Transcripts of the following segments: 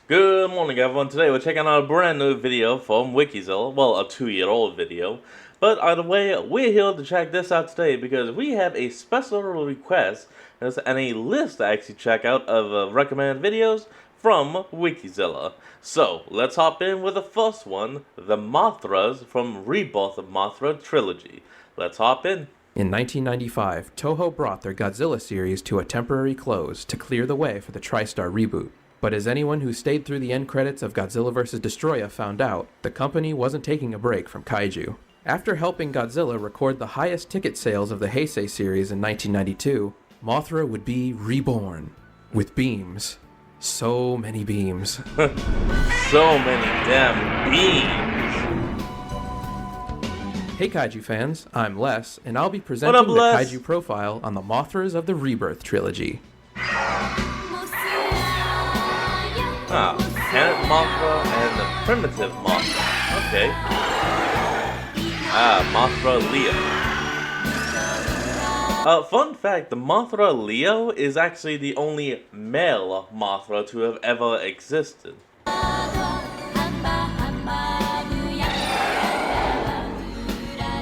Good morning, everyone. Today we're checking out a brand new video from Wikizilla. Well, a 2-year-old video. But either way, we're here to check this out today because we have a special request and a list to actually check out of recommended videos from Wikizilla. So, let's hop in with the first one, the Mothras from Rebirth of Mothra Trilogy. Let's hop in. In 1995, Toho brought their Godzilla series to a temporary close to clear the way for the TriStar reboot. But as anyone who stayed through the end credits of Godzilla vs. Destroya found out, the company wasn't taking a break from kaiju. After helping Godzilla record the highest ticket sales of the Heisei series in 1992, Mothra would be reborn. With beams. So many beams. So many damn beams. Hey Kaiju fans, I'm Les, and I'll be presenting the Kaiju profile on the Mothras of the Rebirth trilogy. Planet Mothra and the Primitive Mothra. Okay. Mothra Leo. Fun fact, the Mothra Leo is actually the only male Mothra to have ever existed.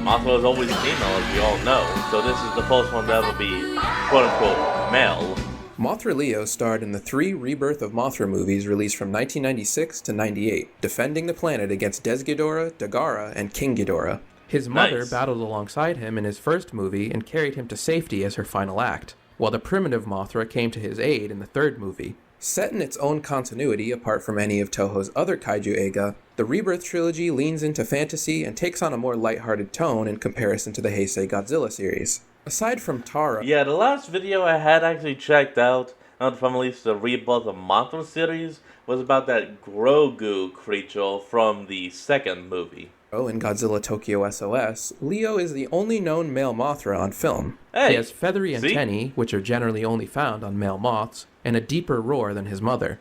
Mothra is always female, as we all know, so this is the first one to ever be quote-unquote male. Mothra Leo starred in the 3 Rebirth of Mothra movies released from 1996 to 98, defending the planet against Desghidorah, Dagara, and King Ghidorah. His mother battled alongside him in his first movie and carried him to safety as her final act, while the primitive Mothra came to his aid in the 3rd movie. Set in its own continuity apart from any of Toho's other kaiju eiga, the Rebirth trilogy leans into fantasy and takes on a more lighthearted tone in comparison to the Heisei Godzilla series. Aside from Tara... Yeah, the last video I had actually checked out, not from at least the Rebirth of Mothra series, was about that Grogu creature from the 2nd movie. In Godzilla Tokyo SOS, Leo is the only known male Mothra on film. Hey, he has feathery antennae, which are generally only found on male moths, and a deeper roar than his mother.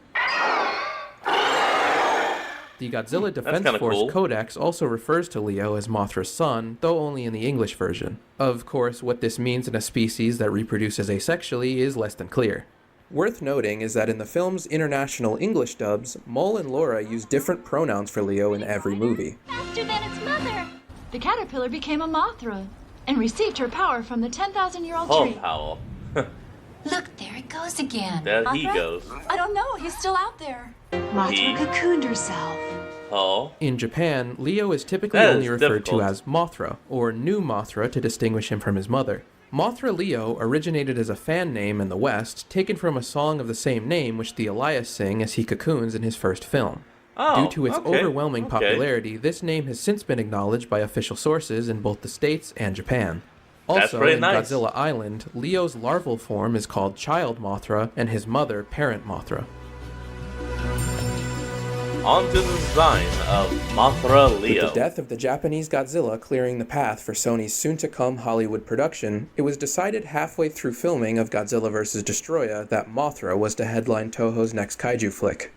The Godzilla Defense Force Codex also refers to Leo as Mothra's son, though only in the English version. Of course, what this means in a species that reproduces asexually is less than clear. Worth noting is that in the film's international English dubs, Mole and Laura use different pronouns for Leo in every movie. Faster than its mother! The caterpillar became a Mothra and received her power from the 10,000-year-old tree. Power. Look, there it goes again. There Mothra? he goes. I don't know, he's still out there. Mothra cocooned herself. Oh. In Japan, Leo is typically only referred to as Mothra, or New Mothra to distinguish him from his mother. Mothra Leo originated as a fan name in the West, taken from a song of the same name which the Elias sing as he cocoons in his first film. Due to its overwhelming popularity, this name has since been acknowledged by official sources in both the States and Japan. Also, in Godzilla Island, Leo's larval form is called Child Mothra, and his mother Parent Mothra. On to the design of Mothra Leo. With the death of the Japanese Godzilla clearing the path for Sony's soon-to-come Hollywood production, it was decided halfway through filming of Godzilla vs. Destroya that Mothra was to headline Toho's next kaiju flick.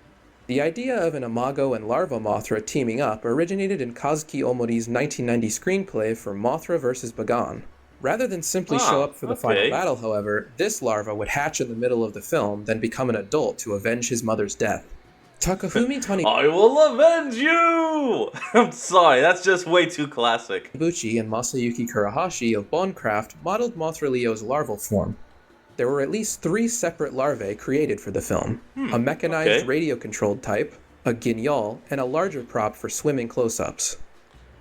The idea of an Imago and Larva Mothra teaming up originated in Kazuki Omori's 1990 screenplay for Mothra vs. Bagan. Rather than simply show up for the final battle, however, this larva would hatch in the middle of the film, then become an adult to avenge his mother's death. Takafumi I will avenge you! I'm sorry, that's just way too classic. Taniguchi and Masayuki Kurahashi of Bondcraft modeled Mothra Leo's larval form. There were at least 3 separate larvae created for the film. A mechanized radio-controlled type, a guignol, and a larger prop for swimming close-ups.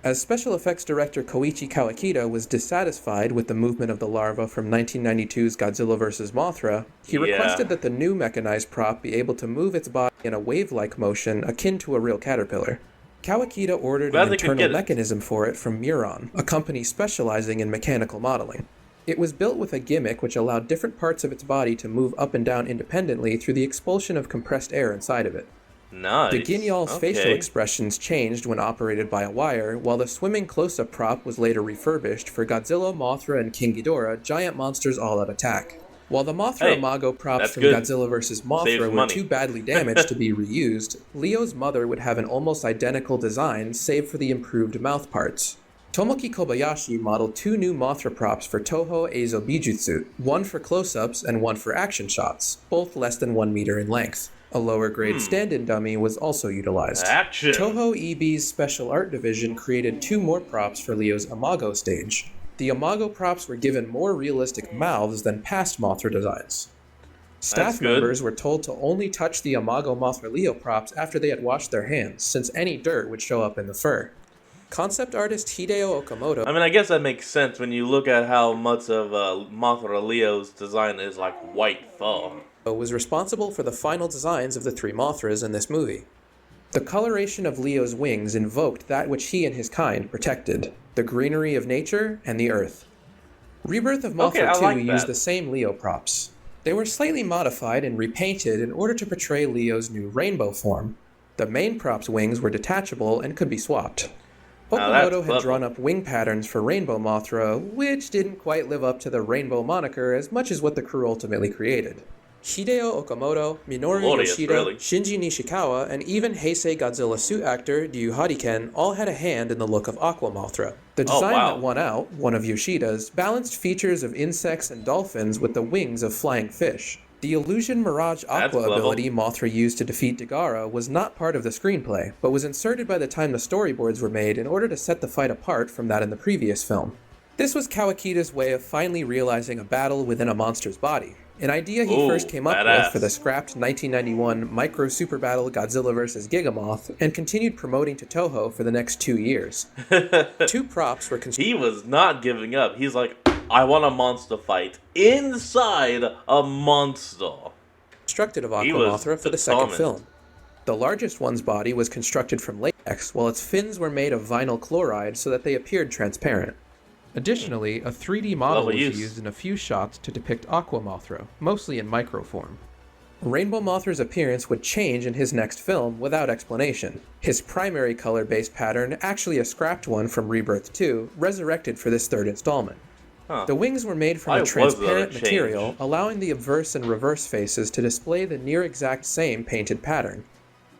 As special effects director Koichi Kawakita was dissatisfied with the movement of the larva from 1992's Godzilla vs. Mothra, he requested that the new mechanized prop be able to move its body in a wave-like motion akin to a real caterpillar. Kawakita ordered an internal mechanism for it from Muron, a company specializing in mechanical modeling. It was built with a gimmick which allowed different parts of its body to move up and down independently through the expulsion of compressed air inside of it. Nice. The guignol's facial expressions changed when operated by a wire, while the swimming close-up prop was later refurbished for Godzilla, Mothra, and King Ghidorah, giant monsters all-out attack. While the Mothra Imago props from Godzilla vs. Mothra were too badly damaged to be reused, Leo's mother would have an almost identical design, save for the improved mouth parts. Tomoki Kobayashi modeled 2 new Mothra props for Toho Eizo Bijutsu, one for close-ups and one for action shots, both less than 1 meter in length. A lower-grade stand-in dummy was also utilized. Action! Toho EB's Special Art Division created 2 more props for Leo's Imago stage. The Imago props were given more realistic mouths than past Mothra designs. Staff members were told to only touch the Imago Mothra Leo props after they had washed their hands, since any dirt would show up in the fur. Concept artist Hideo Okamoto... I mean, I guess that makes sense when you look at how much of Mothra Leo's design is like white fur. ...was responsible for the final designs of the 3 Mothras in this movie. The coloration of Leo's wings invoked that which he and his kind protected, the greenery of nature and the earth. Rebirth of Mothra 2 used the same Leo props. They were slightly modified and repainted in order to portray Leo's new rainbow form. The main prop's wings were detachable and could be swapped. Okamoto had drawn up wing patterns for Rainbow Mothra, which didn't quite live up to the rainbow moniker as much as what the crew ultimately created. Hideo Okamoto, Minoru Yoshida, Shinji Nishikawa, and even Heisei Godzilla suit actor Ryu Hariken all had a hand in the look of Aqua Mothra. The design that won out, one of Yoshida's, balanced features of insects and dolphins with the wings of flying fish. The Illusion Mirage Aqua ability Mothra used to defeat Dagara was not part of the screenplay, but was inserted by the time the storyboards were made in order to set the fight apart from that in the previous film. This was Kawakida's way of finally realizing a battle within a monster's body, an idea he first came up with for the scrapped 1991 Micro Super Battle Godzilla vs. Gigamoth, and continued promoting to Toho for the next 2 years. 2 props were constructed. He was not giving up. He's like, I want a monster fight inside a monster. Constructed of Aqua Mothra for the second film. The largest one's body was constructed from latex, while its fins were made of vinyl chloride so that they appeared transparent. Additionally, a 3D model was used in a few shots to depict Aqua Mothra, mostly in microform. Rainbow Mothra's appearance would change in his next film without explanation. His primary color-based pattern, actually a scrapped one from Rebirth 2, resurrected for this third installment. The wings were made from a transparent material, allowing the obverse and reverse faces to display the near-exact same painted pattern.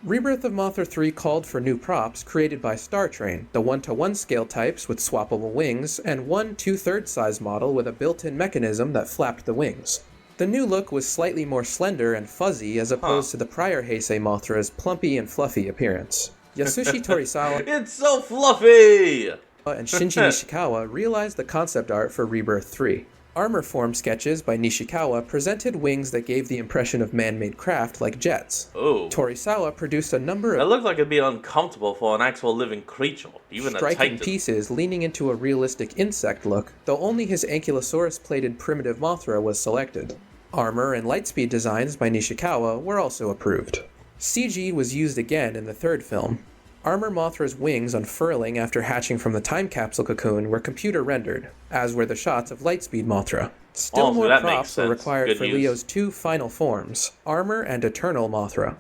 Rebirth of Mothra 3 called for new props created by Star Train, the 1:1 scale types with swappable wings, and one 2/3 size model with a built-in mechanism that flapped the wings. The new look was slightly more slender and fuzzy as opposed to the prior Heisei Mothra's plumpy and fluffy appearance. Yasushi Torisawa It's so fluffy! And Shinji Nishikawa realized the concept art for Rebirth 3. Armor form sketches by Nishikawa presented wings that gave the impression of man-made craft like jets. Torisawa produced a number of... That looked like it'd be uncomfortable for an actual living creature, even a striking pieces leaning into a realistic insect look, though only his Ankylosaurus-plated primitive Mothra was selected. Armor and lightspeed designs by Nishikawa were also approved. CG was used again in the third film. Armor Mothra's wings unfurling after hatching from the time capsule cocoon were computer rendered, as were the shots of Lightspeed Mothra. Still more props were required for Leo's 2 final forms, Armor and Eternal Mothra.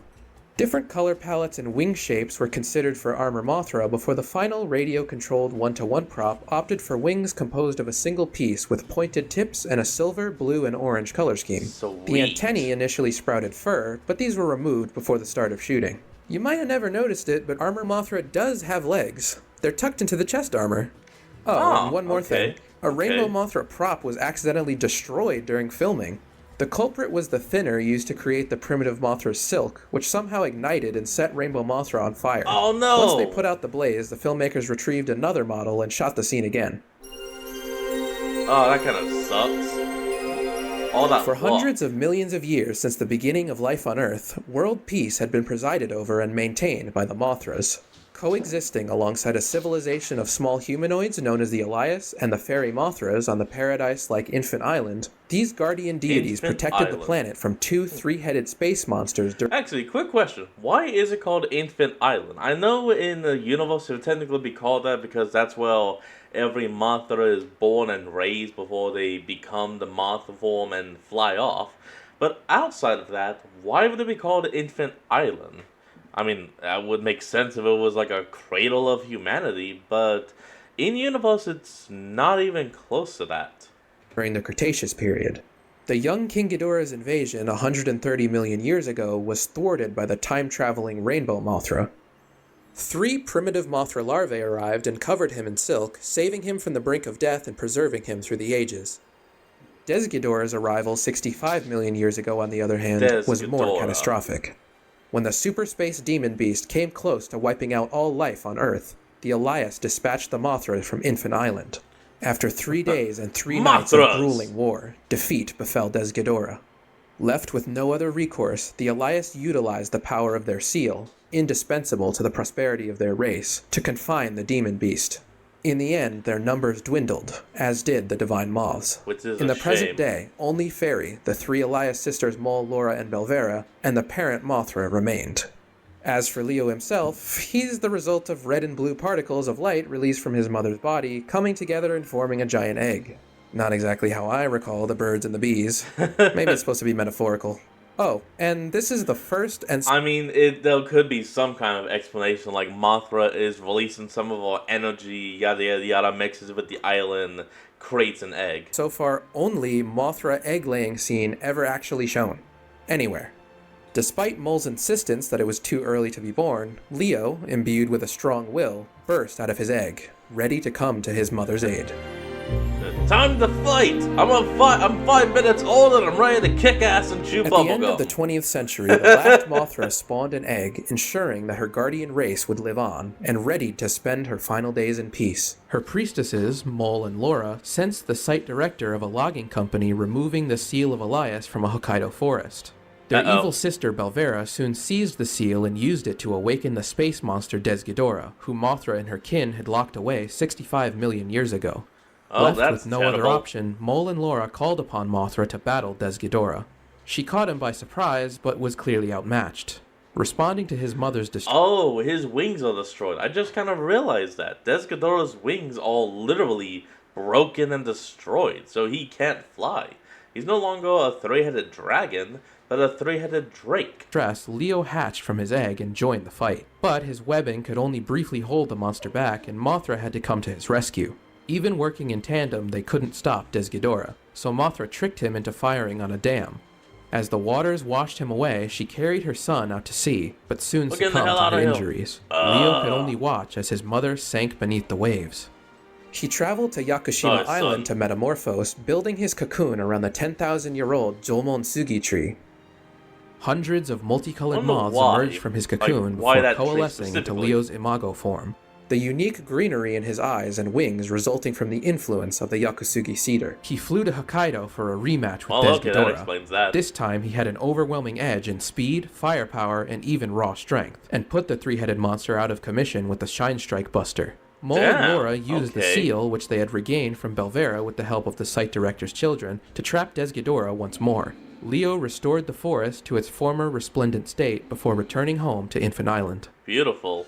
Different color palettes and wing shapes were considered for Armor Mothra before the final radio-controlled 1:1 prop opted for wings composed of a single piece with pointed tips and a silver, blue, and orange color scheme. The antennae initially sprouted fur, but these were removed before the start of shooting. You might have never noticed it, but Armor Mothra does have legs. They're tucked into the chest armor. And one more thing. A Rainbow Mothra prop was accidentally destroyed during filming. The culprit was the thinner used to create the primitive Mothra's silk, which somehow ignited and set Rainbow Mothra on fire. Oh no! Once they put out the blaze, the filmmakers retrieved another model and shot the scene again. Oh, that kind of sucks. For hundreds of millions of years since the beginning of life on Earth, world peace had been presided over and maintained by the Mothras. Coexisting alongside a civilization of small humanoids known as the Elias and the fairy Mothras on the paradise-like Infant Island, these guardian deities protected the planet from 2 3-headed space monsters. Actually, quick question. Why is it called Infant Island? I know in the universe it would technically be called that because that's where every Mothra is born and raised before they become the Mothra form and fly off. But outside of that, why would it be called Infant Island? I mean, that would make sense if it was like a cradle of humanity, but in universe it's not even close to that. During the Cretaceous period, the young King Ghidorah's invasion 130 million years ago was thwarted by the time-traveling Rainbow Mothra. 3 primitive Mothra larvae arrived and covered him in silk, saving him from the brink of death and preserving him through the ages. Ghidorah's arrival 65 million years ago, on the other hand, was more catastrophic. When the super space demon beast came close to wiping out all life on Earth, the Elias dispatched the Mothra from Infant Island. After 3 days and 3 nights of grueling war, defeat befell Desghidorah. Left with no other recourse, the Elias utilized the power of their seal, indispensable to the prosperity of their race, to confine the demon beast. In the end, their numbers dwindled, as did the divine moths. In the present day, only Fairy, the 3 Elias sisters Mole, Laura, and Belvera, and the parent Mothra remained. As for Leo himself, he's the result of red and blue particles of light released from his mother's body, coming together and forming a giant egg. Not exactly how I recall the birds and the bees. Maybe it's supposed to be metaphorical. Oh, and this is the first and... I mean, there could be some kind of explanation, like Mothra is releasing some of our energy, yada yada yada, mixes with the island, creates an egg. So far, only Mothra egg-laying scene ever actually shown. Anywhere. Despite Mole's insistence that it was too early to be born, Leo, imbued with a strong will, burst out of his egg, ready to come to his mother's aid. Time to fight! I'm 5 minutes old and I'm ready to kick ass and chew bubblegum. At the end of the 20th century, the last Mothra spawned an egg, ensuring that her guardian race would live on, and readied to spend her final days in peace. Her priestesses, Mole and Laura, sensed the site director of a logging company removing the seal of Elias from a Hokkaido forest. Their evil sister Belvera soon seized the seal and used it to awaken the space monster Desghidorah, who Mothra and her kin had locked away 65 million years ago. Left with no other option, Mole and Laura called upon Mothra to battle Desghidorah. She caught him by surprise, but was clearly outmatched. Responding to his mother's destruction... Oh, his wings are destroyed. I just kind of realized that. Desghidorah's wings are literally broken and destroyed, so he can't fly. He's no longer a 3-headed dragon, but a 3-headed drake. Leo hatched from his egg and joined the fight. But his webbing could only briefly hold the monster back, and Mothra had to come to his rescue. Even working in tandem, they couldn't stop Desghidorah, so Mothra tricked him into firing on a dam. As the waters washed him away, she carried her son out to sea, but soon succumbed to her injuries. Leo could only watch as his mother sank beneath the waves. He traveled to Yakushima Island to metamorphose, building his cocoon around the 10,000-year-old Jomon Sugi tree. Hundreds of multicolored moths emerged from his cocoon before coalescing into Leo's imago form. The unique greenery in his eyes and wings resulting from the influence of the Yakusugi cedar. He flew to Hokkaido for a rematch with Desghidorah. Okay, that explains that. This time he had an overwhelming edge in speed, firepower, and even raw strength, and put the 3-headed monster out of commission with the Shine Strike Buster. Mole and Laura used the seal, which they had regained from Belvera with the help of the site director's children, to trap Desghidorah once more. Leo restored the forest to its former resplendent state before returning home to Infant Island. Beautiful.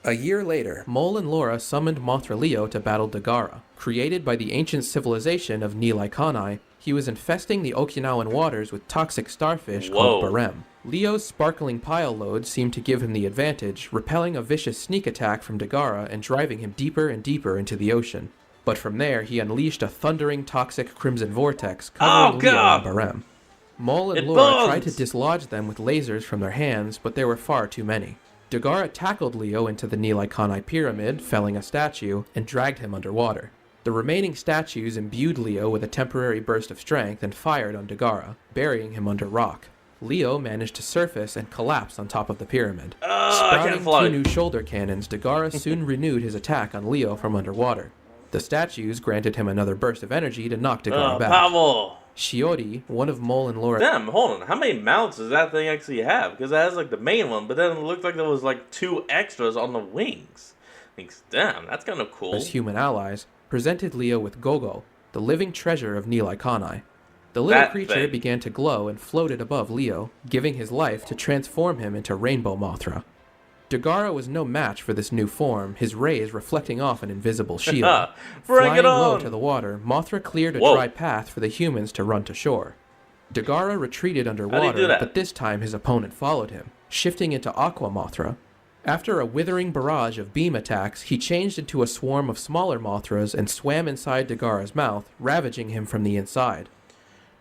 A year later, Mole and Laura summoned Mothra Leo to battle Dagara. Created by the ancient civilization of Nilai Kanai, he was infesting the Okinawan waters with toxic starfish called barem. Leo's sparkling pile load seemed to give him the advantage, repelling a vicious sneak attack from Dagara and driving him deeper and deeper into the ocean. But from there, he unleashed a thundering toxic crimson vortex covering Leo and barem. Mole and Laura tried to dislodge them with lasers from their hands, but there were far too many. Dagara tackled Leo into the Nilai Kanai pyramid, felling a statue, and dragged him underwater. The remaining statues imbued Leo with a temporary burst of strength and fired on Dagara, burying him under rock. Leo managed to surface and collapse on top of the pyramid. Sprouting 2 new shoulder cannons, Dagara soon renewed his attack on Leo from underwater. The statues granted him another burst of energy to knock Dagara back. Power. Shiori, one of Mole and Laura... Damn, hold on. How many mounts does that thing actually have? Because it has, like, the main one, but then it looked like there was, like, 2 extras on the wings. Damn, that's kind of cool. His human allies presented Leo with Gogo, the living treasure of Nilai Kanai. The little creature began to glow and floated above Leo, giving his life to transform him into Rainbow Mothra. Dagara was no match for this new form, his rays reflecting off an invisible shield. Flying low to the water, Mothra cleared a dry path for the humans to run to shore. Dagara retreated underwater, but this time his opponent followed him, shifting into Aqua Mothra. After a withering barrage of beam attacks, he changed into a swarm of smaller Mothras and swam inside Dagara's mouth, ravaging him from the inside.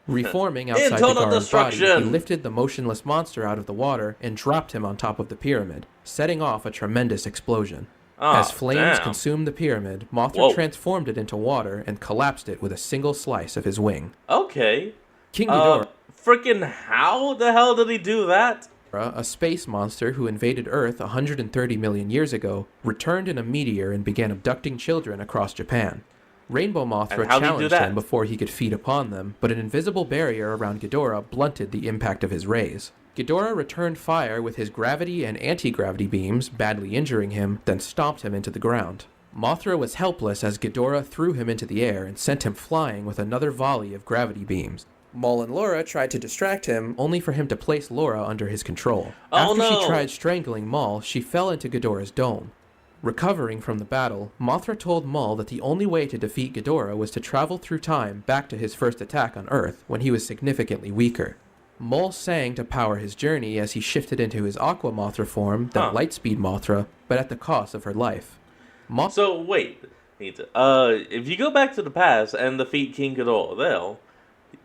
Reforming outside Dagara's body, he lifted the motionless monster out of the water and dropped him on top of the pyramid, setting off a tremendous explosion. As flames consumed the pyramid, Mothra transformed it into water and collapsed it with a single slice of his wing. Okay. King Ghidorah... Freaking how the hell did he do that? A space monster who invaded Earth 130 million years ago, returned in a meteor and began abducting children across Japan. Rainbow Mothra challenged him before he could feed upon them, but an invisible barrier around Ghidorah blunted the impact of his rays. Ghidorah returned fire with his gravity and anti-gravity beams, badly injuring him, then stomped him into the ground. Mothra was helpless as Ghidorah threw him into the air and sent him flying with another volley of gravity beams. Maul and Laura tried to distract him, only for him to place Laura under his control. After she tried strangling Maul, she fell into Ghidorah's dome. Recovering from the battle, Mothra told Maul that the only way to defeat Ghidorah was to travel through time back to his first attack on Earth, when he was significantly weaker. Maul sang to power his journey as he shifted into his Aqua Mothra form, then Lightspeed Mothra, but at the cost of her life. So, wait. If you go back to the past and defeat King Ghidorah,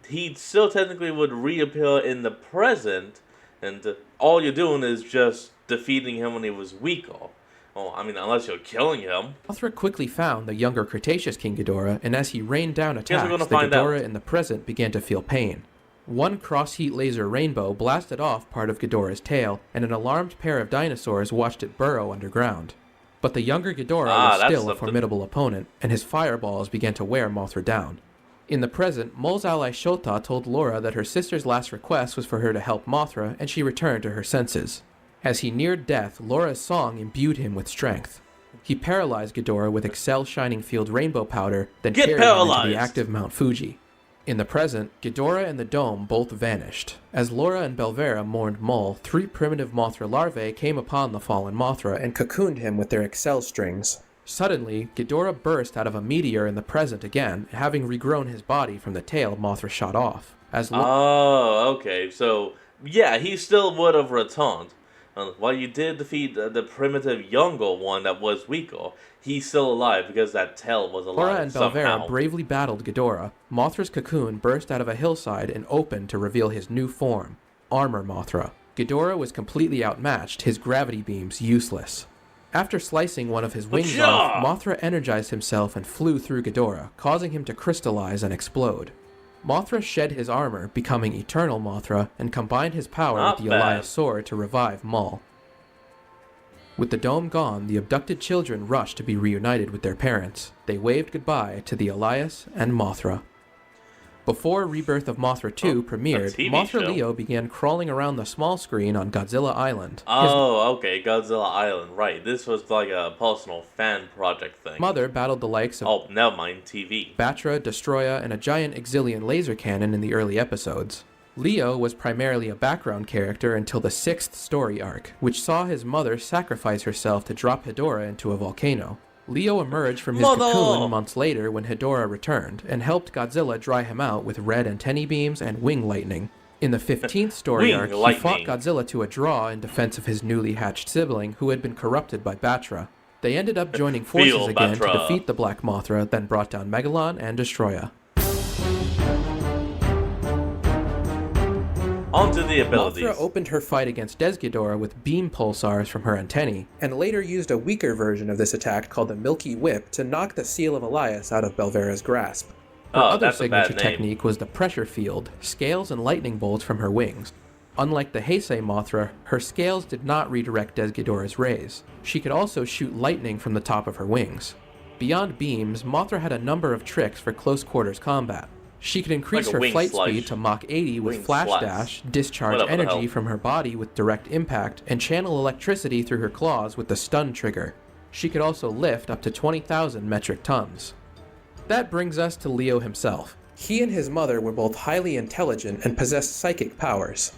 he still technically would reappear in the present, and all you're doing is just defeating him when he was weaker. Well, I mean, unless you're killing him. Mothra quickly found the younger Cretaceous King Ghidorah, and as he rained down attacks, the Ghidorah in the present began to feel pain. One cross-heat laser rainbow blasted off part of Ghidorah's tail, and an alarmed pair of dinosaurs watched it burrow underground. But the younger Ghidorah was still a formidable opponent, and his fireballs began to wear Mothra down. In the present, Maul's ally Shota told Laura that her sister's last request was for her to help Mothra, and she returned to her senses. As he neared death, Laura's song imbued him with strength. He paralyzed Ghidorah with Excel Shining Field rainbow powder, then carried him into the active Mount Fuji. In the present, Ghidorah and the dome both vanished. As Laura and Belvera mourned Maul, 3 primitive Mothra larvae came upon the fallen Mothra and cocooned him with their Excel strings. Suddenly, Ghidorah burst out of a meteor in the present again, having regrown his body from the tail Mothra shot off. Okay. So, yeah, he still would have returned. While you did defeat the primitive younger one that was weaker, he's still alive because that tail was alive. Laura and Belvera bravely battled Ghidorah. Mothra's cocoon burst out of a hillside and opened to reveal his new form, Armor Mothra. Ghidorah was completely outmatched, his gravity beams useless. After slicing one of his wings off, Mothra energized himself and flew through Ghidorah, causing him to crystallize and explode. Mothra shed his armor, becoming Eternal Mothra, and combined his power with the Elias Sword to revive Maul. With the dome gone, the abducted children rushed to be reunited with their parents. They waved goodbye to the Elias and Mothra. Before Rebirth of Mothra 2 premiered, Mothra Leo began crawling around the small screen on Godzilla Island. Godzilla Island, right. This was like a personal fan project thing. Mother battled the likes of TV. Batra, Destroya, and a giant Exilian laser cannon in the early episodes. Leo was primarily a background character until the 6th story arc, which saw his mother sacrifice herself to drop Hedorah into a volcano. Leo emerged from his cocoon months later when Hedorah returned, and helped Godzilla dry him out with red antennae beams and wing lightning. In the 15th story arc, he fought Godzilla to a draw in defense of his newly hatched sibling, who had been corrupted by Batra. They ended up joining forces again to defeat the Black Mothra, then brought down Megalon and Destroya. Onto the abilities. Mothra opened her fight against Ghidorah with beam pulsars from her antennae, and later used a weaker version of this attack called the Milky Whip to knock the Seal of Elias out of Belvera's grasp. Her other signature technique was the pressure field, scales and lightning bolts from her wings. Unlike the Heisei Mothra, her scales did not redirect Ghidorah's rays. She could also shoot lightning from the top of her wings. Beyond beams, Mothra had a number of tricks for close quarters combat. She could increase her flight speed to Mach 80 with Flash Dash, discharge energy from her body with Direct Impact, and channel electricity through her claws with the Stun trigger. She could also lift up to 20,000 metric tons. That brings us to Leo himself. He and his mother were both highly intelligent and possessed psychic powers.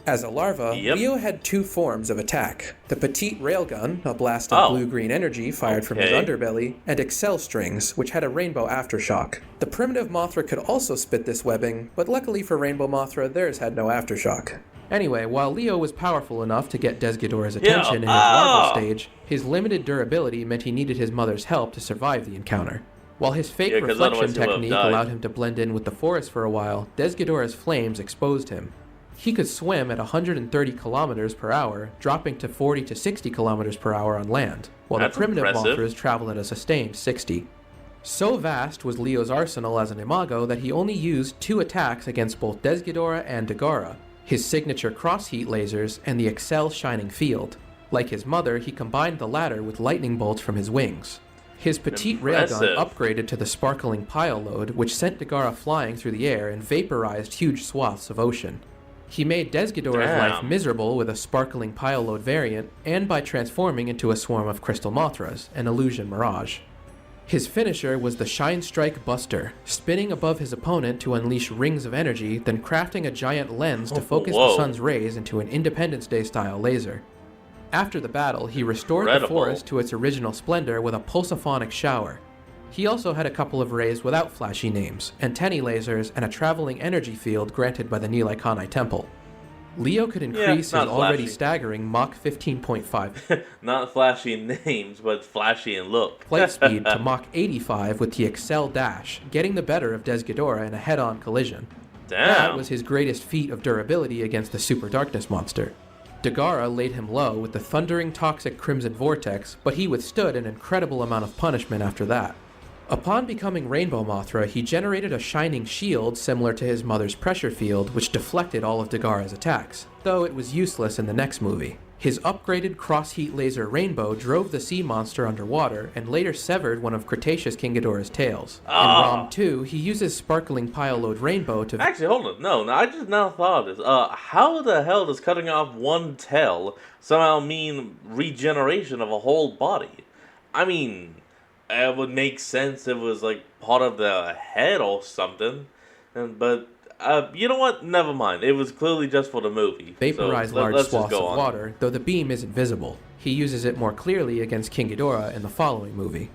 As a larva, Leo had 2 forms of attack. The Petite Railgun, a blast of blue-green energy fired from his underbelly, and Excel Strings, which had a rainbow aftershock. The primitive Mothra could also spit this webbing, but luckily for Rainbow Mothra, theirs had no aftershock. Anyway, while Leo was powerful enough to get Ghidorah's attention in his larval stage, his limited durability meant he needed his mother's help to survive the encounter. While his fake reflection technique allowed him to blend in with the forest for a while, Ghidorah's flames exposed him. He could swim at 130 kilometers per hour, dropping to 40 to 60 kilometers per hour on land, while the primitive Mothras traveled at a sustained 60. So vast was Leo's arsenal as an imago that he only used 2 attacks against both Ghidorah and Dagara. his signature cross-heat lasers, and the Excel shining field. Like his mother, he combined the latter with lightning bolts from his wings. His petite railgun upgraded to the sparkling pile load, which sent Dagara flying through the air and vaporized huge swaths of ocean. He made Desghidorah's life miserable with a sparkling pile load variant, and by transforming into a swarm of crystal Mothras, an illusion mirage. His finisher was the Shine Strike Buster, spinning above his opponent to unleash rings of energy, then crafting a giant lens to focus the sun's rays into an Independence Day-style laser. After the battle, he restored the forest to its original splendor with a pulsophonic shower. He also had a couple of rays without flashy names, antennae lasers, and a traveling energy field granted by the Nilaikanai Temple. Leo could increase his already staggering Mach 15.5 not flashy names, but flashy in look. flight speed to Mach 85 with the Excel Dash, getting the better of Desghidorah in a head-on collision. That was his greatest feat of durability against the Super Darkness monster. Dagara laid him low with the thundering toxic Crimson Vortex, but he withstood an incredible amount of punishment after that. Upon becoming Rainbow Mothra, he generated a shining shield similar to his mother's pressure field, which deflected all of Dagara's attacks, though it was useless in the next movie. His upgraded cross-heat laser Rainbow drove the sea monster underwater and later severed one of Cretaceous King Ghidorah's tails. In ROM 2, he uses sparkling pile load Rainbow to... Actually, hold on. No, I just now thought of this. How the hell does cutting off one tail somehow mean regeneration of a whole body? I mean, it would make sense if it was like part of the head or something, but... you know what? Never mind. It was clearly just for the movie. Vaporize large swaths of water, though the beam isn't visible. He uses it more clearly against King Ghidorah in the following movie.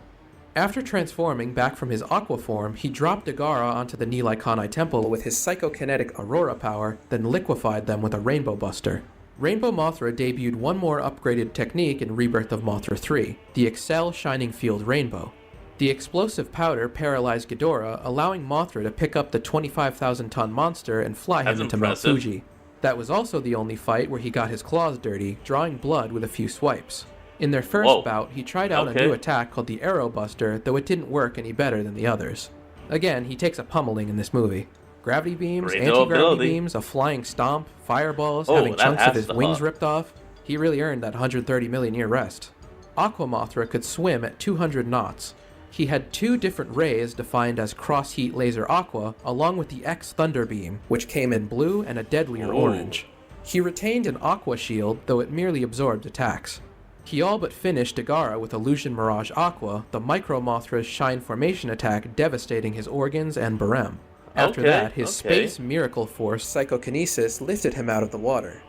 After transforming back from his aqua form, he dropped Dagara onto the Nilaikanai Temple with his psychokinetic Aurora power, then liquefied them with a Rainbow Buster. Rainbow Mothra debuted one more upgraded technique in Rebirth of Mothra 3, the Excel Shining Field Rainbow. The explosive powder paralyzed Ghidorah, allowing Mothra to pick up the 25,000-ton monster and fly him into Mount Fuji. That was also the only fight where he got his claws dirty, drawing blood with a few swipes. In their first bout, he tried out a new attack called the Arrow Buster, though it didn't work any better than the others. Again, he takes a pummeling in this movie. Gravity beams, anti-gravity beams, a flying stomp, fireballs, having chunks of his wings ripped off. He really earned that 130 million year rest. Aqua Mothra could swim at 200 knots. He had two different rays defined as Cross-Heat Laser Aqua, along with the X Thunder Beam, which came in blue and a deadlier orange. He retained an Aqua Shield, though it merely absorbed attacks. He all but finished Dagara with Illusion Mirage Aqua, the Micro Mothra's Shine Formation attack devastating his organs and Barem. After that, his Space Miracle Force Psychokinesis lifted him out of the water.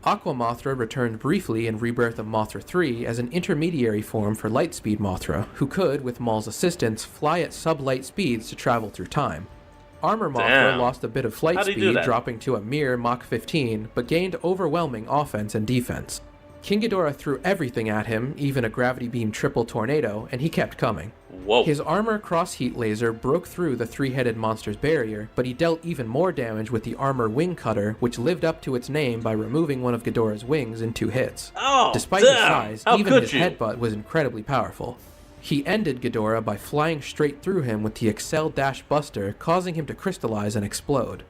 Aqua Mothra returned briefly in Rebirth of Mothra 3 as an intermediary form for Lightspeed Mothra, who could, with Maul's assistance, fly at sub-light speeds to travel through time. Armor Mothra lost a bit of flight speed, dropping to a mere Mach 15, but gained overwhelming offense and defense. King Ghidorah threw everything at him, even a gravity beam triple tornado, and he kept coming. His armor cross-heat laser broke through the three-headed monster's barrier, but he dealt even more damage with the armor wing cutter, which lived up to its name by removing one of Ghidorah's wings in 2 hits. Despite his size, even his headbutt was incredibly powerful. He ended Ghidorah by flying straight through him with the Excel Dash Buster, causing him to crystallize and explode.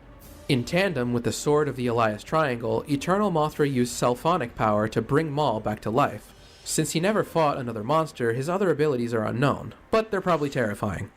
In tandem with the Sword of the Elias Triangle, Eternal Mothra used Selphonic power to bring Maul back to life. Since he never fought another monster, his other abilities are unknown, but they're probably terrifying.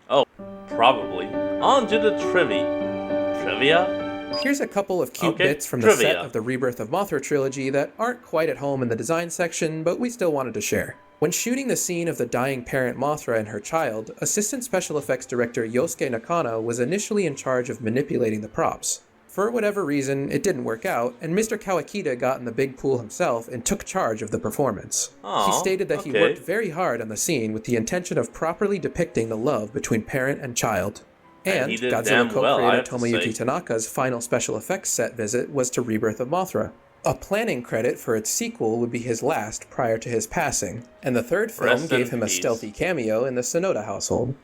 Oh, probably. On to the trivia. Here's a couple of cute bits from the set of the Rebirth of Mothra trilogy that aren't quite at home in the design section, but we still wanted to share. When shooting the scene of the dying parent Mothra and her child, Assistant Special Effects Director Yosuke Nakano was initially in charge of manipulating the props. For whatever reason, it didn't work out, and Mr. Kawakita got in the big pool himself and took charge of the performance. He stated that he worked very hard on the scene with the intention of properly depicting the love between parent and child. And Godzilla co-creator Tomoyuki Tanaka's final special effects set visit was to Rebirth of Mothra. A planning credit for its sequel would be his last prior to his passing, and the third film gave him a stealthy cameo in the Sonoda household.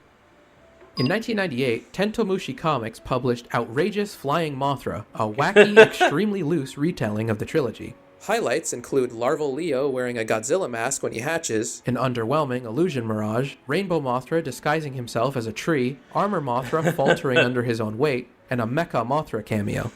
In 1998, Tentomushi Comics published Outrageous Flying Mothra, a wacky, extremely loose retelling of the trilogy. Highlights include Larval Leo wearing a Godzilla mask when he hatches, an underwhelming illusion mirage, Rainbow Mothra disguising himself as a tree, Armor Mothra faltering under his own weight, and a Mecha Mothra cameo.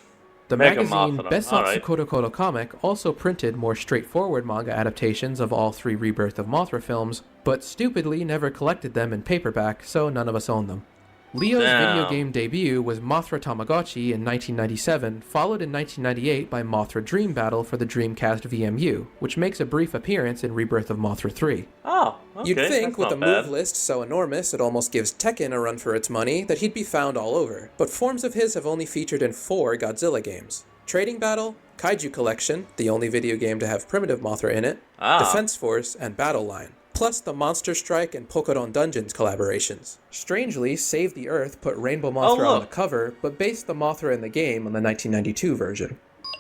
The Mega magazine Mothra. Besatsu Alright. Korokoro Comic also printed more straightforward manga adaptations of all 3 Rebirth of Mothra films, but stupidly never collected them in paperback, so none of us own them. Leo's video game debut was Mothra Tamagotchi in 1997, followed in 1998 by Mothra Dream Battle for the Dreamcast VMU, which makes a brief appearance in Rebirth of Mothra 3. Oh, okay. You'd think, that's with a not bad. move list so enormous it almost gives Tekken a run for its money, that he'd be found all over, but forms of his have only featured in 4 Godzilla games. Trading Battle, Kaiju Collection, the only video game to have Primitive Mothra in it, Defense Force, and Battle Line, plus the Monster Strike and Pokémon Dungeons collaborations. Strangely, Save the Earth put Rainbow Mothra on the cover, but based the Mothra in the game on the 1992 version.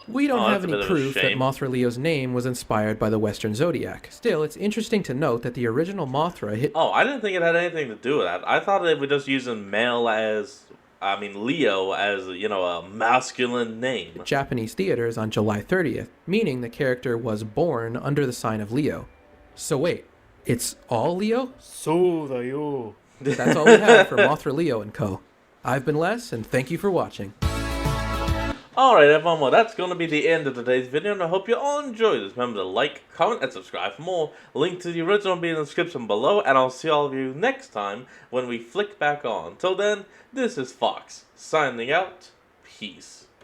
We don't have any proof that Mothra Leo's name was inspired by the Western Zodiac. Still, it's interesting to note that the original Mothra hit... Oh, I didn't think it had anything to do with that. I thought they were just using Leo as, a masculine name. Japanese theaters on July 30th, meaning the character was born under the sign of Leo. So wait, it's all Leo? That's all we have for Mothra Leo & Co. I've been Les, and thank you for watching. Alright everyone, well that's going to be the end of today's video, and I hope you all enjoyed this. Remember to like, comment, and subscribe for more. Link to the original will be in the description below, and I'll see all of you next time when we flick back on. Till then, this is Fox, signing out. Peace.